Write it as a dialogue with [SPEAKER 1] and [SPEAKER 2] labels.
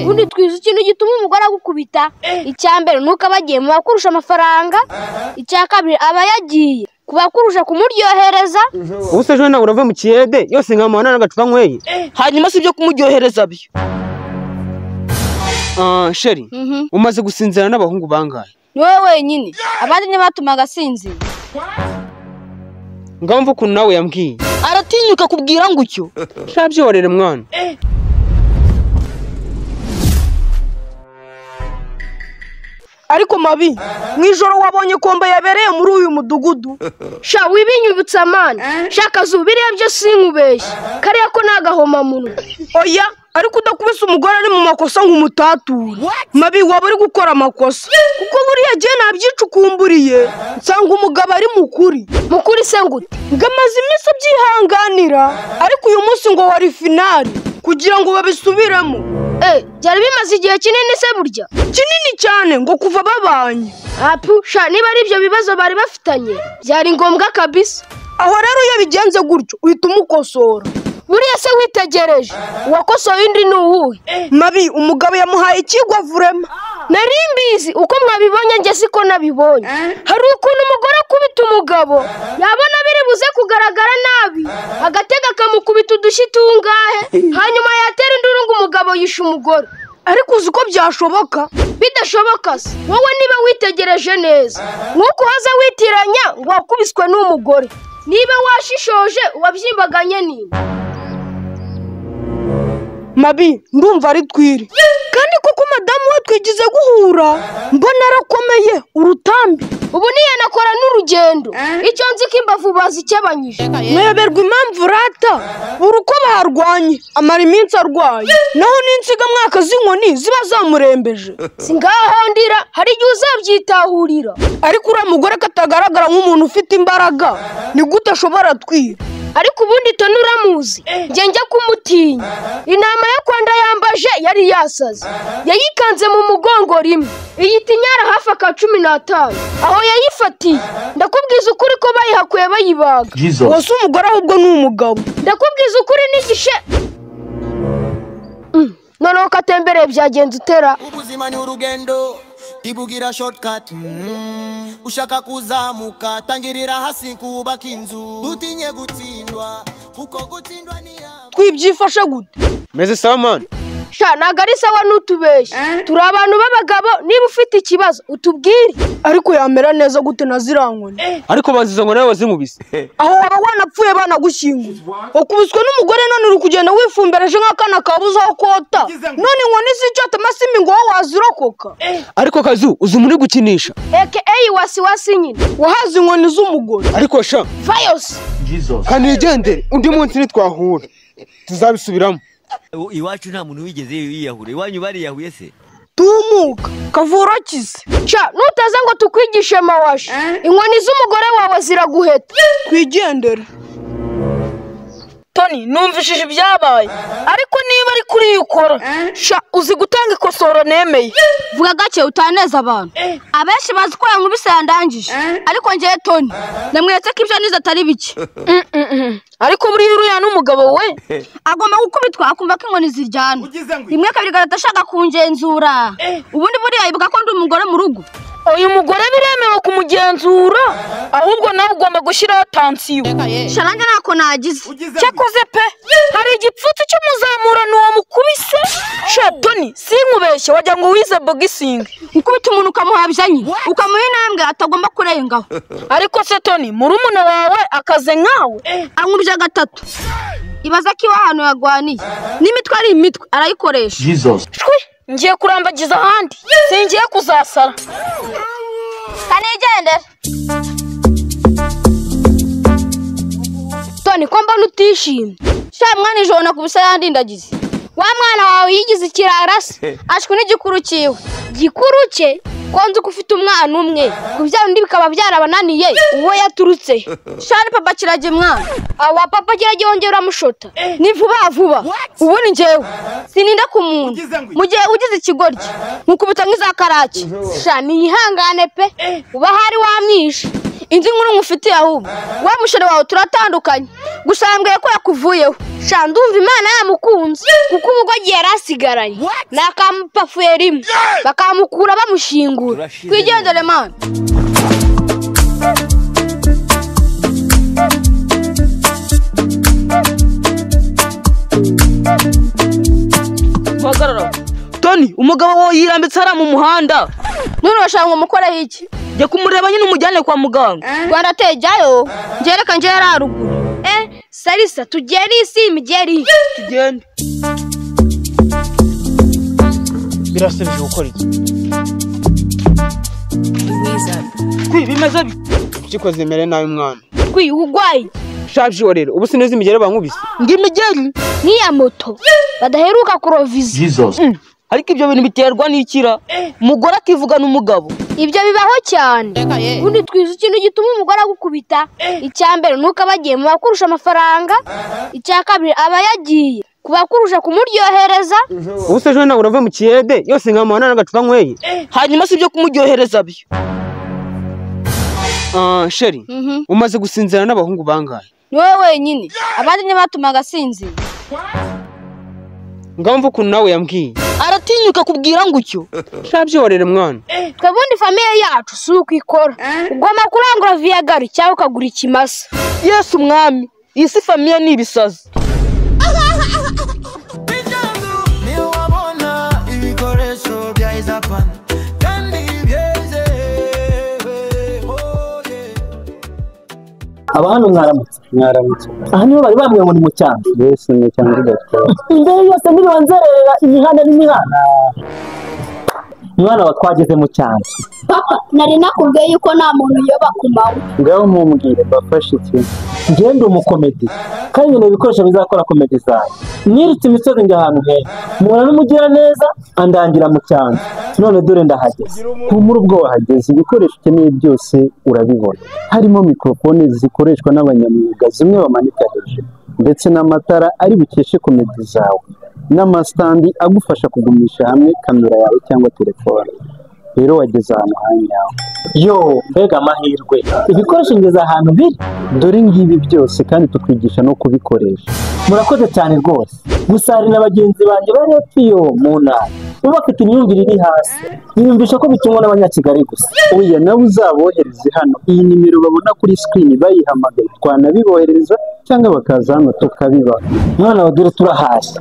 [SPEAKER 1] Ubundi twiza ikintu gituma umugore agukubita icyambere nuko abagiye mu bakurusha amafaranga, icyakabiri aba yagiye kubakurusha kumuryohereza.
[SPEAKER 2] Ubuse ejo nawe urava mu kiyede yose nkamana n'agacupa nkweye.
[SPEAKER 3] Hanyuma si byo kumuryohereza byo.
[SPEAKER 2] Sheri, umaze gusinzira n'abahungu bangahe?
[SPEAKER 1] Ni wowe wenyine, abandi ntibatumaga asinzira.
[SPEAKER 2] Ngamva ukuntu nawe yambwiye.
[SPEAKER 3] Aratinyuka kubwira ngo icyo.
[SPEAKER 2] Shabyo warere mwana.
[SPEAKER 3] Ariko mabi, mwijoro wabonye komba yabereye muri uyu mudugudu.
[SPEAKER 1] Sha wibinyubutsa mana, shaka zubiriya byo sinkubeshye. Kariya ko nagahoma muno.
[SPEAKER 3] Oya, ariko udakubise umugore ari mu makosa nk'umutatura. Mabi waba uri gukora amakosa. Kuko buriya gihe nabyicukumburiye, nsanga umugabo ari mukuri.
[SPEAKER 1] Mukuri se ngute?
[SPEAKER 3] Ngamaze iminsi byihanganira, ariko uyu munsi ngo wari finali kugira ngo babisubiremo.
[SPEAKER 1] Byari bimaze igihe kinini se burya?
[SPEAKER 3] Kinini cyane ngo kuva babanye.
[SPEAKER 1] Sha niba ari ibyo bibazo bari bafitanye, byari ngombwa kabisa.
[SPEAKER 3] Aho rero iyo bigenze gutyo uhita umukosora.
[SPEAKER 1] Buriya se witegereje, uwakosoye undi ni uwuhe?
[SPEAKER 3] Mabi, umugabo yamuhaye ikigwa vurema.
[SPEAKER 1] Nari mbizi uko mwabibonye njye siko nabibonye. Hari ukuntu umugore akubita umugabo, yabona biri buze kugaragara nabi, agatega akamukubita udushyi tungahe, hanyuma yatera induru ngo umugabo yishe umugore.
[SPEAKER 3] Ariko uzi ko byashoboka?
[SPEAKER 1] Bidashoboka se, wowe niba witegereje neza, nk'uko waza witiranya ngo wakubiswe n'umugore. Niba washishoje wabyimbaganye nini?
[SPEAKER 3] Mabi, ndumva ari twiri. Kandi koko madamu we twigize guhura, mbona arakomeye urutambi.
[SPEAKER 1] Ubu niyanakora n'urugendo, icyo nzi ko imbavu bazikebanyije.
[SPEAKER 3] Mweberwa impamvu rata, buri uko baharwanye amara iminsi arwaye, naho n'insiga mwaka z'inkoni ziba zamurembeje.
[SPEAKER 1] Si ngaho ndira, hari igihe uzabyitahurira.
[SPEAKER 3] Ariko uriya mugore katagaragara nk'umuntu ufite imbaraga, ni gute ashobora twira?
[SPEAKER 1] Ariko ubundi Toni uramuzi, njya kumutinya. Inama yo kwanda yambaje yari yasaze, yayikanze mu mugongo rimwe, iyita inyara hafi aka 15. Aho yayifatiye, ndakubwiza ukuri ko bayihakuye bayibaga.
[SPEAKER 3] Wose umugore ahubwo ni umugabo.
[SPEAKER 1] Ndakubwiza ukuri n'igishe. Noneho katembereye byagenze utera.
[SPEAKER 4] Ubuzima ni urugendo, tibugira shortcut. Ushaka kuzamuka, tangirira hasi kubaka inzu. Utinye gutsindwa, kuko gutsindwa ni yawe.
[SPEAKER 3] Twibyifashe gute?
[SPEAKER 2] Meze sawa man.
[SPEAKER 1] Sha nagari sawa n'utubeshye. Turi abantu b'abagabo, niba ufite ikibazo utubwire.
[SPEAKER 3] Ariko yamera neza gute nazirankoni?
[SPEAKER 2] Ariko baziza ngo nawe wazinkubise.
[SPEAKER 3] Aho waba wanapfuye banagushyinguye. Wakubiswe n'umugore none uri kugenda wifumbereje nk'akana kabuze aho kota. None inkoni z'icyota amasimi ngo wowe wazirokoka.
[SPEAKER 2] Ariko kazu uzi muri gukinisha.
[SPEAKER 1] Wasi nyine.
[SPEAKER 3] Wahaze inkoni z'umugore.
[SPEAKER 2] Ariko sha
[SPEAKER 1] Fayos.
[SPEAKER 2] Kanigende undi munsi nitwahura. Tuzabisubiramo.
[SPEAKER 5] Iwacu nta muntu wigeze yiyahure. Iwanyu bariyahuye se?
[SPEAKER 3] Tumuka kavura kize.
[SPEAKER 1] Sha nutaza ngo tukwigishe mawashi, inkoni z'umugore wawe ziraguheta.
[SPEAKER 3] Twigendere. Toni, numvishije ibyabaye, ariko niba ari kuri ukora, sha uzi gutanga ikosoro nemeye.
[SPEAKER 1] Vuga gake utaneza abantu. Abenshi bazi ko yankubise yandangije, ariko njye Toni namwetse ko ibyo nize atari bike.
[SPEAKER 3] Ariko buri uriya n'umugabo we
[SPEAKER 1] agomba gukubitwa akumva ko inkoni ziryana. Rimwe kabiri gatashaka kungenzura. Ubundi buriya ibuka ko ndi umugore mu rugo.
[SPEAKER 3] Uyu mugore biremewe kumugenzura, ahubwo nawe ugomba gushyiraho tansiyo.
[SPEAKER 1] Sha nanjye ntako nagize.
[SPEAKER 3] Cyakoze pe, hari igipfutsi cy'umuzamura n'uwo mukubise. Sha Toni, sinkubeshye wajya ngo wize boxing.
[SPEAKER 1] Ukubita umuntu ukamuhabya nyine, ukamuha intambwe atagomba kurengaho.
[SPEAKER 3] Ariko se Toni, murumuna wawe akaze nkawe
[SPEAKER 1] ankubye 3. Ibaza ko ahantu yagwaniye n'imitwe ari imitwe arayikoresha.
[SPEAKER 3] Ngiye kurambagiza ahandi, singiye kuzasara.
[SPEAKER 1] Kanigendera. Toni ko mbona utishimye. Sha mwana ijoro nakubise yandindagize. Wa mwana wawe yigize ikirarase, ashwe n'igikuru cyiwe. Gikuru cye konze ko ufite umwana umwe, kubyara undi bikaba byarabananiye uwo yaturutse. Shani papa kirage mwana. Awa papa kirage wongera mushota. Ni vuba. Ubone njyewe sininda ku muntu. Mu gihe ugize ikigoryi, nkukubita nk'iza karaki. Shani yihangane pe. Uba hari wamwishe. Indi nkuru ngufitiye ahubwo. Wa mushore wawe turatandukanye. Gusambwe ko yakuvuyeho. sha ndumva Imana yamukunze kuko ubwo agiye yarasigaranye nakamupafuye rimwe bakamukura bamushingura kwigendere mana.
[SPEAKER 3] Bagarara Tony, umugabo wawe yirambitse hara mu muhanda.
[SPEAKER 1] None urashaka ngo mukoreho iki?
[SPEAKER 3] Jya kumureba nyine umujyane kwa muganga.
[SPEAKER 1] Rwanda tejayo ngereka nje yararuguru. Sarisa tugere isi imigeri.
[SPEAKER 3] Tugende.
[SPEAKER 2] Birasabije gukora iki?
[SPEAKER 3] Bimeze bi.
[SPEAKER 2] Kikoze mere nawe mwana.
[SPEAKER 1] Ugwaye.
[SPEAKER 2] Shabyo rero ubu sineze imigere bankubise.
[SPEAKER 3] Ngimigeri
[SPEAKER 1] ni ya moto badaheruka kuroviza.
[SPEAKER 5] Jesus.
[SPEAKER 3] Ariko ibyo bintu biterwa n'ikira. Umugore akivugana umugabo.
[SPEAKER 1] Ibyo bibaho cyane. Undi twiza ikintu gituma umugore agukubita. Icyambere nuko abagiye mu bakurusha amafaranga. Icyakabiri aba yagiye kubakurusha kumuryohereza.
[SPEAKER 2] Ubu se jona urava mu kiyede yose nkamana n'agacupa nkweye.
[SPEAKER 3] Hanyuma sibyo kumuryohereza byo.
[SPEAKER 2] Sheri. Umaze gusinzira n'abahungu bangahe?
[SPEAKER 1] Ni wowe wenyine. Abandi ntibatumaga asinzira.
[SPEAKER 2] Ngamva ukuntu nawe yambwiye.
[SPEAKER 3] Aratinyuka kubwira ngo ucyo.
[SPEAKER 2] Shabyo rero mwana.
[SPEAKER 1] Twabundi famille yacu suko ikora. Ugoma kurangura viagari cyangwa ukagura ikimasa.
[SPEAKER 3] Yesu mwami, isi famille ni ibisazi.
[SPEAKER 6] Aba hano mwaramutse. Aha niho bari bamwe ngo ni mu cyangwa.
[SPEAKER 2] Yesu ni cyangwa gatwa.
[SPEAKER 6] Imbere yose ntibanzerera imihanda n'imihanda. Mwana wa twageze mu cyangwa.
[SPEAKER 1] Nari nakubwiye yuko nta muntu yoba kumawe.
[SPEAKER 6] Ngaho mumbwire bafashe iki. Ngende umukomedi. Kandi ibintu bikoresho bizakora komedi zawe. Nirutse imisozi njya ahantu heza. Mubona n'umugira neza andangira mu cyangwa. None dore ndahageze. Humura ubwo wahageze ibikoresho ukeneye byose urabibona. Harimo mikrofone zikoreshwa n'abanyamwuga zimwe bamanika hejuru. Ndetse n'amatara ari bukeshe komedi zawe. N'amastandi agufasha kugumisha hamwe kamera yawe cyangwa telefone. Rero wageze ahantu hanyawe. Yo, mbega amahirwe. Ibikoresho ngeze ahantu biri. Dore ngibi byose kandi tukwigisha no kubikoresha. Murakoze cyane rwose. Gusa hari n'abagenzi banjye bari hepfo mu ntara. Bafite imyumvire iri hasi. Niyumvisha ko bitungwa n'abanyakigali gusa. Oya nawe uzabohereze hano. Iyi nimero babona kuri screen bayihamagaye. Twanabibohereza cyangwa bakaza hano tukabibaha. Mwana wa dore turahashye.